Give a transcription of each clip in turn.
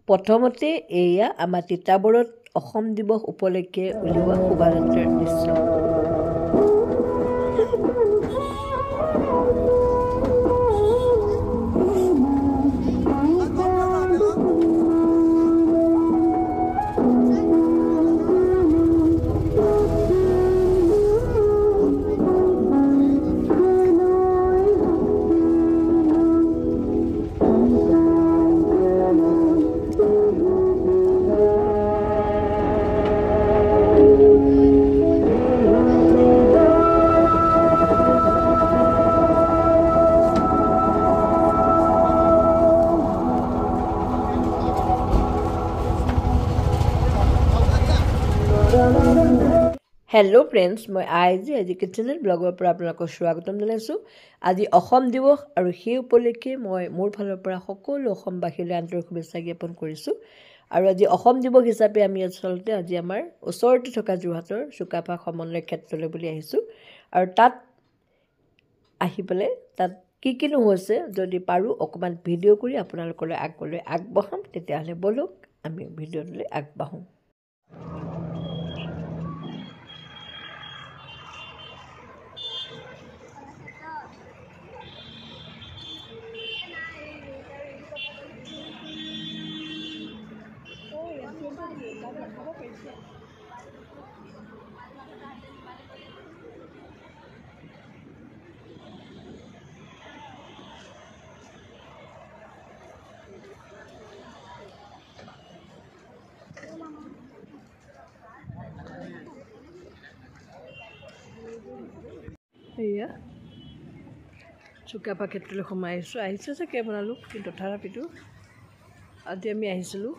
প্ৰথমতে এয়া আমাৰ তিতাবৰত অসম দিৱস উপলক্ষে উলিওৱা শোভাযাত্ৰাৰ দৃশ্য। হেল্ল' ফ্ৰেণ্ডছ, মই আইজি এডুকেশ্যনেল ব্লগৰ পৰা আপোনালোকক স্বাগতম জনাইছোঁ। আজি অসম দিৱস আৰু সেই উপলক্ষে মই মোৰ ফালৰ পৰা সকলো অসমবাসীলৈ আন্তৰিক শুভেচ্ছা জ্ঞাপন কৰিছোঁ। আৰু আজি অসম দিৱস হিচাপে আমি আচলতে আজি আমাৰ ওচৰতে থকা যোৰহাটৰ চুকাফা সমন্বয় ক্ষেত্ৰলৈ বুলি আহিছোঁ। আৰু তাত আহি পেলাই তাত কিনো হৈছে যদি পাৰোঁ অকণমান ভিডিঅ' কৰি আপোনালোকলৈ আগবঢ়াম। তেতিয়াহ'লে ব'লক আমি ভিডিঅ'টোলৈ আগবাঢ়োঁ। এয়া চুকাফা ক্ষেত্ৰলৈ সোমাই আহিছে চাগে আপোনালোক, কিন্তু তথাপিতো আজি আমি আহিছিলোঁ।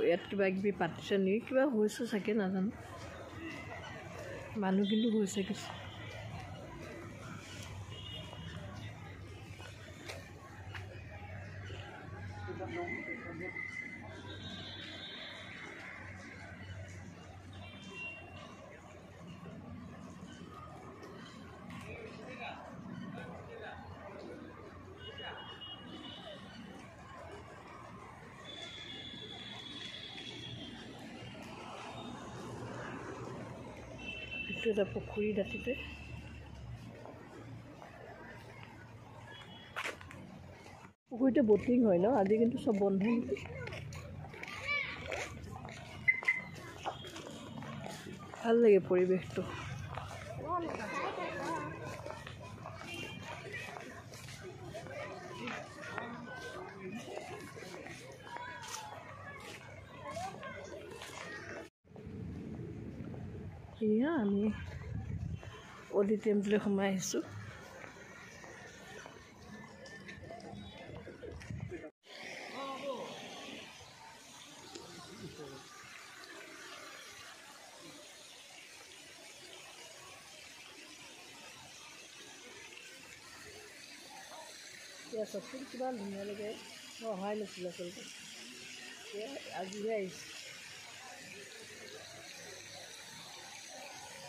ইয়াত কিবা কিবি পাতিছে নেকি, কিবা হৈছে চাগে নাজানো, মানুহ কিন্তু হৈছে কিছু। এইটো এটা পুখুৰী দাঁতিতে পুখুৰীতে বটিং হয় ন, আজি কিন্তু চব বন্ধ নেকি। ভাল লাগে পৰিৱেশটো। এয়া আমি অডিটৰিয়ামটোলৈ সোমাই আহিছোঁ। এতিয়া চবচোন কিমান ধুনীয়া লাগে, মই অহাই নাছিলোঁ আচলতে, আজিহে আহিছোঁ।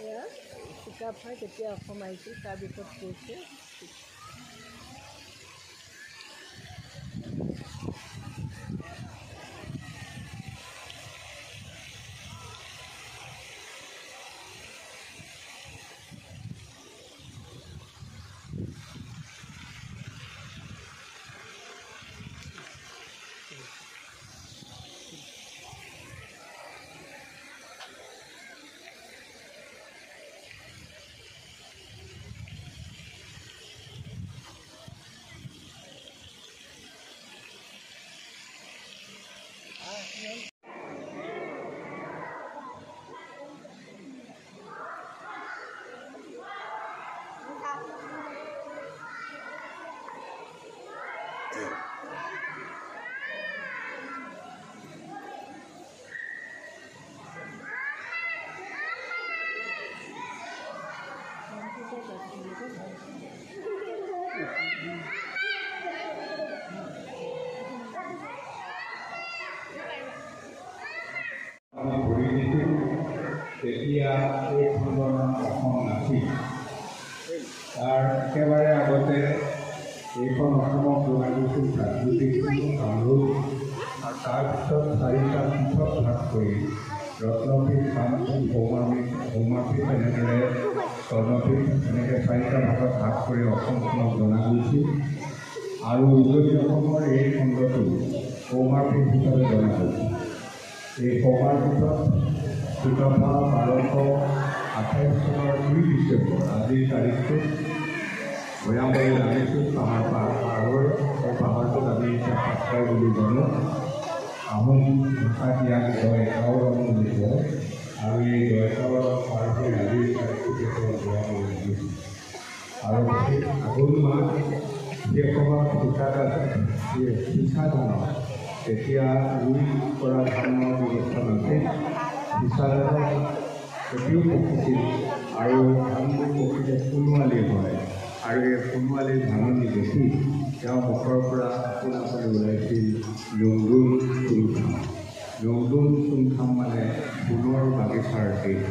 এয়া চুকাফাই কেতিয়া অসম আহিছিল তাৰ বিষয়ত কৈছে। তেতিয়া এইখনৰ অসম নাছিল। তাৰ একেবাৰে আগতে এইখন অসমক লোৱা গৈছিল প্ৰাকৃতিক কামৰূপ লাষ্টত 4টা পৃথক ভাগ কৰি ৰত্নপীঠ, কামপীঠ, সৌমাপীঠ এনেদৰে স্বৰ্ণপীঠ এনেকৈ 4টা ভাগত ভাগ কৰি অসমখনক জনা গৈছিল। আৰু উজনি অসমৰ এই খণ্ডটো সৌমাপীঠ হিচাপে জনা গৈছিল। এই সৌমাপীঠত চুকাফা 1228 চনৰ 2 ডিচেম্বৰ আজিৰ তাৰিখটোত ভৈয়ামলৈ নামিছোঁ। পাহাৰৰ সেই পাহাৰটোত আমি এতিয়া পাটকাই বুলি জানো। আহোম ভাষাত ইয়াক জয়কাৱৰম বুলি কয়। আৰু এই জয়কাৱৰম পাৰ হৈ আজিৰ তাৰিখটোত ভৈয়ামলৈ নামিছোঁ। আৰু আঘোণ মাহ সেই সময়ত সিঁচা ধানৰ তেতিয়া ৰুই কৰা ধানৰ ব্যৱস্থা নাছিল। সিঁচা ধানৰ খেতিও পকিছিল আৰু ধানবোৰ পকিলে সোণোৱালী হয়। আৰু এই সোণোৱালীৰ ধাননি দেখি তেওঁ মুখৰ পৰা আপোনকৈ ওলাইছিল লংডুম চুনখাম। লংডুম চুনখাম মানে সোণৰ বাগিচাৰ দেশ।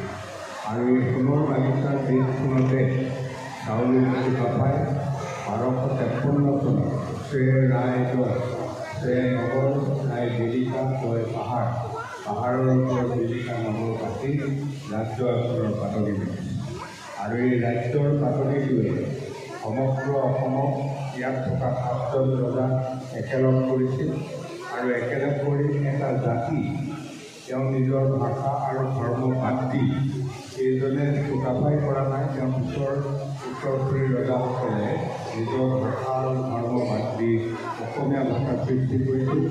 আৰু এই সোণৰ বাগিচাৰ দেশখনতে চাউলুং চুকাফাই 1253 চনত নগৰ বেলিকা কয় পাহাৰৰ ওপৰত বেলিকা নগৰ পাতি ৰাজ্য এখনৰ পাতনি মেলিছিল। আৰু এই ৰাজ্যৰ পাতনিটোৱে সমগ্ৰ অসমক ইয়াত থকা 7জন ৰজাক একেলগ কৰিছিল। আৰু একেলগ কৰি এটা জাতি তেওঁ নিজৰ ভাষা আৰু ধৰ্ম বাদ দি এইজনে চুকাফাই কৰা নাই। তেওঁ উত্তৰসূৰী ৰজাসকলে নিজৰ ভাষা আৰু ধৰ্ম বাদ দি অসমীয়া ভাষা সৃষ্টি কৰিছিল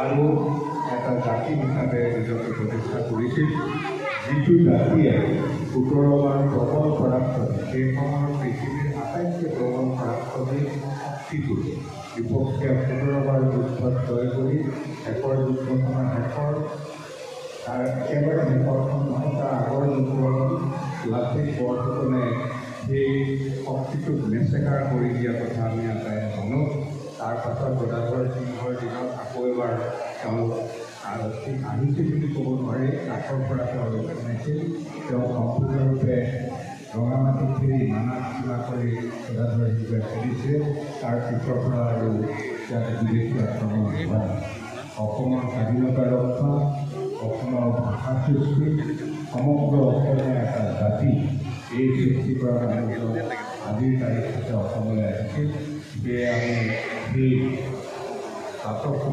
আৰু এটা জাতি হিচাপে নিজকে প্ৰতিষ্ঠা কৰিছিল। যিটো জাতিয়ে 17বাৰ প্ৰবল পৰাক্ৰমী, সেই সময়ত পৃথিৱীৰ আটাইতকৈ প্ৰবল পৰাক্ৰমী শক্তিটো বিপক্ষে 17বাৰ যুদ্ধত জয় কৰি শেষৰ যুদ্ধখনৰ তাৰ একেবাৰে শেষৰখন নহয়, তাৰ আগৰ যুদ্ধখন লাচিত বৰফুকনে সেই শক্তিটোক মেচেকাৰ কৰি দিয়া কথা আমি আটাই জানো। তাৰ পাছত গদাধৰ সিংহৰ দিনত আকৌ এবাৰ তেওঁ আহিছিল বুলি ক'ব নোৱাৰি, কাষৰ পৰা তেওঁ জনাইছিল। তেওঁ সম্পূৰ্ণৰূপে ৰঙামাটি ফেৰি নানা কিবা কৰি গদাধৰ সিংহই খেলিছে। তাৰ পিছৰ পৰা আৰু ইয়াত বিদেশী আক্ৰমণ হোৱা নাই। অসমৰ স্বাধীনতা ৰক্ষা, অসমৰ ভাষা সৃষ্টি, সমগ্ৰ অসমীয়া এটা জাতি এই সৃষ্টি কৰা মানুহজন আজিৰ তাৰিখতে অসমলৈ আহিছিল। সেয়ে আমি সেই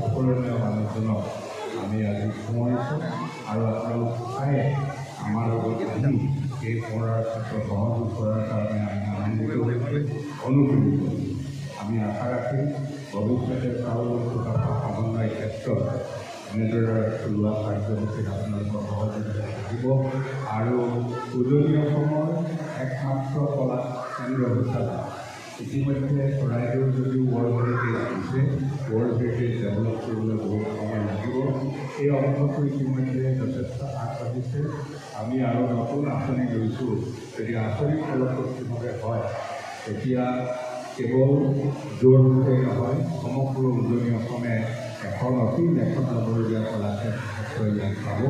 স্মৰণীয় মানুহজনক আমি আজি সোঁৱৰিছোঁ। আৰু আপোনালোক চাই আমাৰ লগত আহি এই পঢ়াৰ ক্ষেত্ৰত সহযোগ কৰাৰ কাৰণে আমি আনন্দিত হৈছোঁ, অনুপ্ৰেৰিত হৈছোঁ। আমি আশা ৰাখিম ভৱিষ্যতে চাউলুং চুকাফা সমন্বয় ক্ষেত্ৰত এনেদৰে চলোৱা কাৰ্যসূচীত আপোনালোকৰ সহযোগিতা থাকিব। আৰু উজনি অসমৰ একমাত্ৰ কলা কেন্দ্ৰ হিচাপে ইতিমধ্যে চৰাইদেউ যদিও ৱৰ্ল্ড হেৰিটেজ হৈছে, ৱৰ্ল্ড হেৰিটেজ ডেভেলপ কৰিবলৈ বহুত সময় লাগিব। এই অংশটো ইতিমধ্যে যথেষ্ট আগবাঢ়িছে। আমি আৰু নতুন আঁচনি লৈছোঁ। যদি আঁচনি ফলপ্ৰসূভাৱে হয় তেতিয়া কেৱল যোৰহাটেই নহয়, সমগ্ৰ উজনি অসমে এখন অতি লেখত ল'বলগীয়া কলাক্ষেত্ৰ ইয়াত পাব।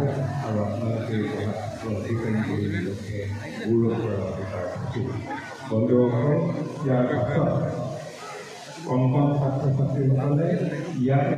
আৰু আপোনালোকে এই কলাক্ষেত্ৰৰ অধিকাৰী কৰি নিজকে গৌৰৱ কৰাৰ অধিকাৰ থাকিব। বন্ধুসকল, ইয়াৰ পাছত কণ ছাত্ৰ ছাত্ৰীসকলে ইয়াত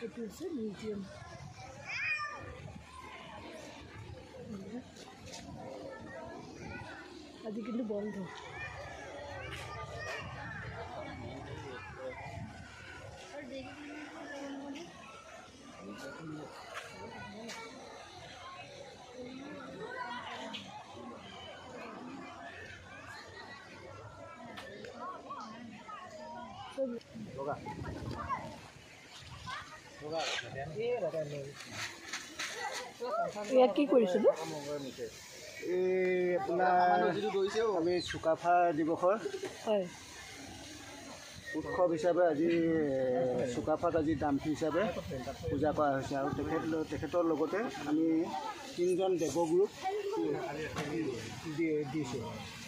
এইটো হৈছে মিউজিয়াম। আজি কিন্তু বন্ধ। ইয়াত কি কৰিছিলোঁ? এই আপোনাৰ আমি চুকাফা দিৱসৰ হয় উৎসৱ হিচাপে আজি চুকাফাত আজি দামঠি হিচাপে পূজা কৰা হৈছে আৰু তেখেতৰ লগতে আমি 3জন দেৱগুৰুক দিছোঁ।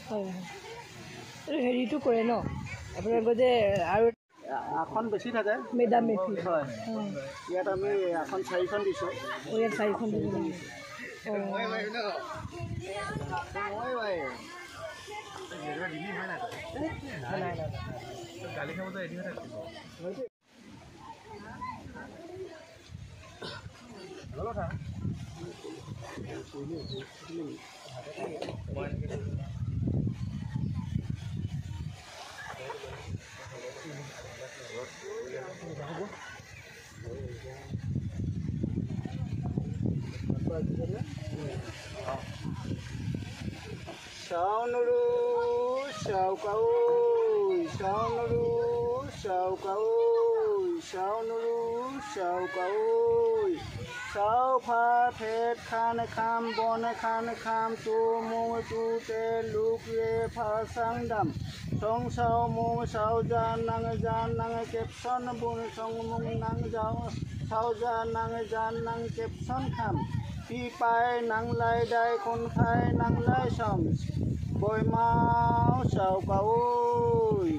হয় হেৰিটো কৰে ন আপোনালোকৰ যে আৰু আসন বেছি থাকে মেডাম মেফি হয় ইয়াত আমি আসন 4খন দিছোঁ। ইয়াত 4খন দিব Saunuru saukau saunuru saukau saunuru saukau sau pha phet khan kham bon khan kham tu mu tu te luk ye pha sang dam song sau mu sau jan nang kep son bun song mung nang jau sau jan nang kep son kham pi pai nang lai dai kon khai nang lai som bồi mau sao cao ơi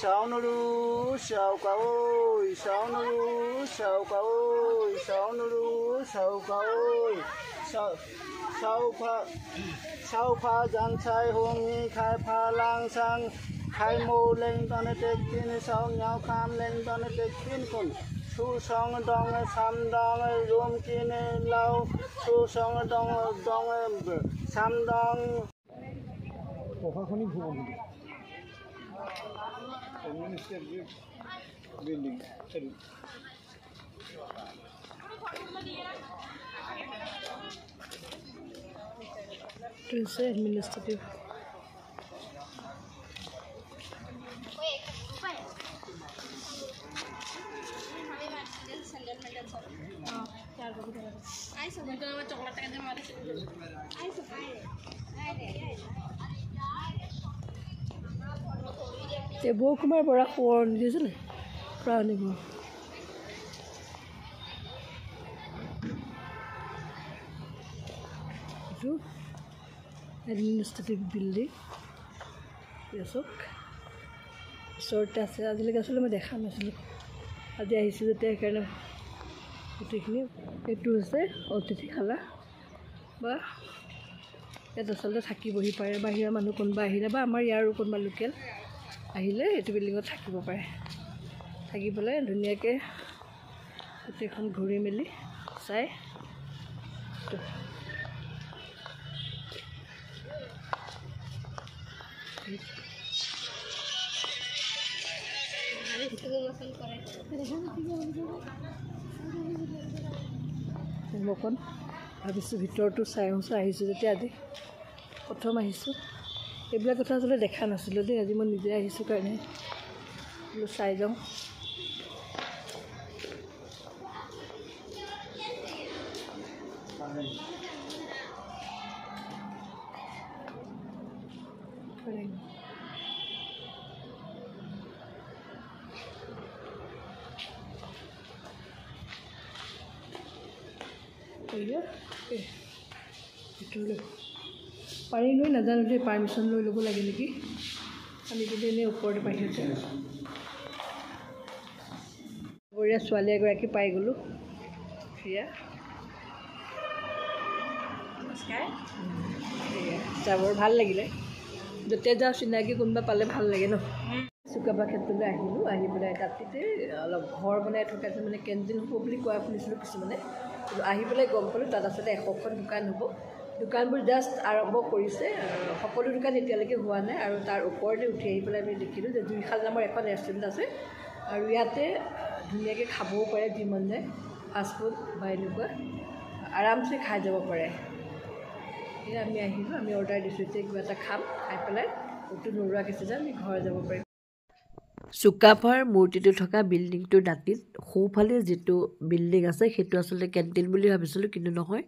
sao nó đu sao cao ơi sao nó đu sao cao ơi sao nó đu sao cao ơi sao pha giang sai hong ni khai pha lang sang khai mô lên toàn tết tin sao nhau kham lên toàn tết tin con su song dong sam dong rum kin lau su song dong sam dong প্রশাসনিক ভবন building administrative বৌকুমাৰ পৰা সোঁৱৰণ দিছিলে প্ৰাণীব এইটো administrative building চক ওচৰতে আছে আজিলৈকে আচলতে মই দেখা নাছিলোঁ আজি আহিছোঁ যেতিয়া সেইকাৰণে গোটেইখিনি এইটো হৈছে অতিথিশালা বা ইয়াত আচলতে থাকিবহি পাৰে বাহিৰা মানুহ কোনোবা আহিলে বা আমাৰ ইয়াৰো কোনোবা লোকেল আহিলে এইটো বিল্ডিঙত থাকিব পাৰে থাকি পেলাই ধুনীয়াকৈ গোটেইখন ঘূৰি মেলি চাই অকণ ভাবিছোঁ ভিতৰতো চাই আহিছোঁ যেতিয়া আজি প্ৰথম আহিছোঁ এইবিলাক কথা আচলতে দেখা নাছিলোঁ দেই আজি মই নিজে আহিছোঁ কাৰণে বোলো চাই যাওঁ ভিতৰলৈ পাৰি লৈ নাজানো দেই পাৰ্মিশ্যন লৈ ল'ব লাগে নেকি আমি যদি এনেই ওপৰতে বাহিৰতে বঢ়িয়া ছোৱালী এগৰাকী পাই গ'লোঁ সেয়া নমস্কাৰ সেয়া বৰ ভাল লাগিলে যেতিয়া যাওঁ চিনাকি কোনোবা পালে ভাল লাগে ন চুকাফা ক্ষেত্ৰলৈ আহিলোঁ আহি পেলাই তাতে অলপ ঘৰ বনাই থকা মানে কেণ্টিন হ'ব বুলি কোৱা শুনিছিলোঁ কিছুমানে কিন্তু আহি পেলাই গম পালোঁ তাত আচলতে 100খন দোকান হ'ব দোকানবোৰ জাষ্ট আৰম্ভ কৰিছে সকলো দোকান এতিয়ালৈকে হোৱা নাই আৰু তাৰ ওপৰতে উঠি আহি পেলাই আমি দেখিলোঁ যে জুইশাল নামৰ এখন ৰেষ্টুৰেণ্ট আছে আৰু ইয়াতে ধুনীয়াকৈ খাবও পাৰে যি মন যায় ফাষ্টফুড বা এনেকুৱা আৰামছে খাই যাব পাৰে সেয়া আমি আহিলোঁ আমি অৰ্ডাৰ দিছোঁ এতিয়া কিবা এটা খাম খাই পেলাই ক'তো নোৰোৱাকৈ যে আমি ঘৰ যাব পাৰিম চুকাফাৰ মূৰ্তিটো থকা বিল্ডিংটোৰ দাঁতিত সোঁফালে যিটো বিল্ডিং আছে সেইটো আচলতে কেণ্টিন বুলি ভাবিছিলোঁ, কিন্তু নহয়,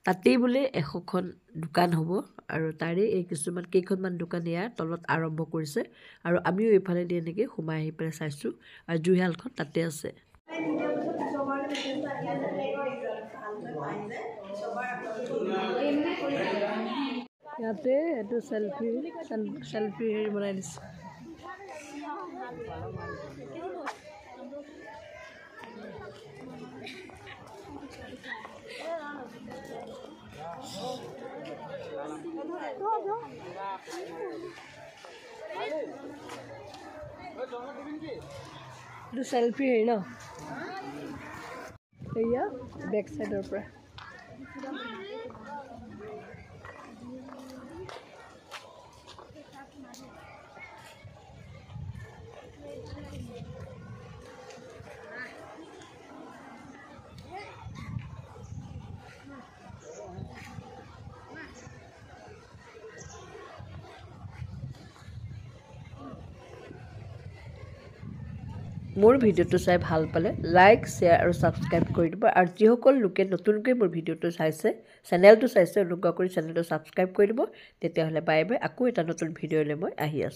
তাতেই বোলে 100খন দোকান হ'ব আৰু তাৰে এই কেইখনমান দোকান ইয়াৰ তলত আৰম্ভ কৰিছে আৰু আমিও এইফালেদি এনেকৈ সোমাই আহি পেলাই চাইছোঁ আৰু জুইশালখন তাতে আছে। ইয়াতে এইটো চেলফি হেৰি বনাই দিছে। এইটো চেলফি হেৰি ন, এয়া বেক চাইডৰ পৰা। মোৰ ভিডিঅ'টো চাই ভাল পালে লাইক, শ্বেয়াৰ আৰু ছাবস্ক্ৰাইব কৰি দিব আৰু যিসকল লোকে নতুনকৈ মোৰ ভিডিঅ'টো চেনেলটো চাইছে অনুগ্ৰহ কৰি চেনেলটো ছাবস্ক্ৰাইব কৰি দিব। তেতিয়াহ'লে বাই বাই, আকৌ এটা নতুন ভিডিঅ'লৈ মই আহি আছোঁ।